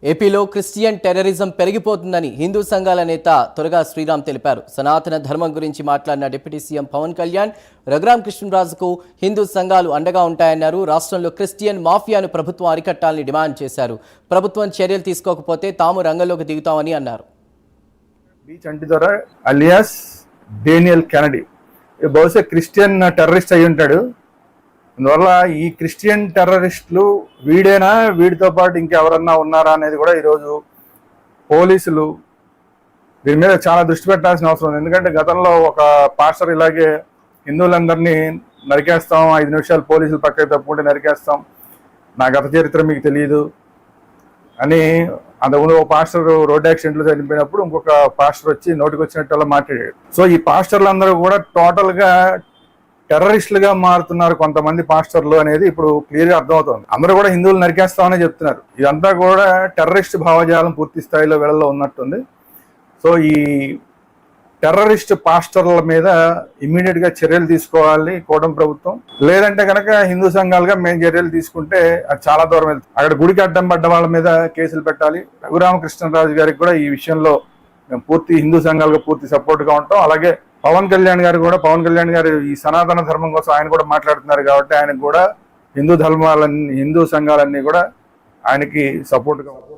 ఏపీలో Christian terrorism పెరిగిపోతుందని Hindu సంఘాల నేత త్వరగా శ్రీరామ్ తెలిపారు. సనాతన ధర్మం గురించి మాట్లాడిన డిప్యూటీ సీఎం పవన్ కళ్యాణ్ రఘురామ్ కృష్ణరాజుకు హిందూ సంఘాలు అండగా ఉంటాయన్నారు. రాష్ట్రంలో క్రిస్టియన్ మాఫియాను ప్రభుత్వం అరికట్టాలని డిమాండ్ చేశారు. ప్రభుత్వం చర్యలు తీసుకోకపోతే తాము రంగంలోకి దిగుతామని అన్నారు. అలియాస్ డేనియల్ కెనడీ బహుశా క్రిస్టియన్ టెర్రరిస్ట్ అయి ఉంటాడు. అందువల్ల ఈ క్రిస్టియన్ టెర్రరిస్టులు వీడేనా, వీడితో పాటు ఇంకెవరన్నా ఉన్నారా అనేది కూడా ఈరోజు పోలీసులు దీని మీద చాలా దృష్టి పెట్టాల్సిన అవసరం ఉంది. ఎందుకంటే గతంలో ఒక పాస్టర్ ఇలాగే హిందువులందరినీ నరికేస్తాం, 5 నిమిషాలు పోలీసులు పక్కకి తప్పుకుంటే నరికేస్తాం, నా గత చరిత్ర మీకు తెలియదు అని అంతకుముందు ఒక పాస్టర్ రోడ్ యాక్సిడెంట్లో చనిపోయినప్పుడు ఇంకొక పాస్టర్ వచ్చి నోటికి వచ్చినట్టు మాట్లాడాడు. సో ఈ పాస్టర్లందరూ కూడా టోటల్గా టెర్రరిస్టులుగా మారుతున్నారు కొంతమంది పాస్టర్లు అనేది ఇప్పుడు క్లియర్గా అర్థమవుతుంది. అందరూ కూడా హిందువులు నరికేస్తామని చెప్తున్నారు. ఇదంతా కూడా టెర్రరిస్ట్ భావజాలం పూర్తి స్థాయిలో వేళల్లో ఉన్నట్టుంది. సో ఈ టెర్రరిస్ట్ పాస్టర్ల మీద ఇమ్మీడియట్గా చర్యలు తీసుకోవాలి కూటమి ప్రభుత్వం. లేదంటే కనుక హిందూ సంఘాలుగా మేము చర్యలు తీసుకుంటే అది చాలా దూరం వెళ్తుంది. అక్కడ గుడికి అడ్డం పడ్డ వాళ్ళ మీద కేసులు పెట్టాలి. రఘురామకృష్ణరాజు గారికి కూడా ఈ విషయంలో మేము పూర్తి హిందూ సంఘాలుగా పూర్తి సపోర్ట్గా ఉంటాం. అలాగే పవన్ కళ్యాణ్ గారు ఈ సనాతన ధర్మం కోసం ఆయన కూడా మాట్లాడుతున్నారు కాబట్టి ఆయనకు కూడా హిందూ సంఘాలన్నీ కూడా ఆయనకి సపోర్ట్గా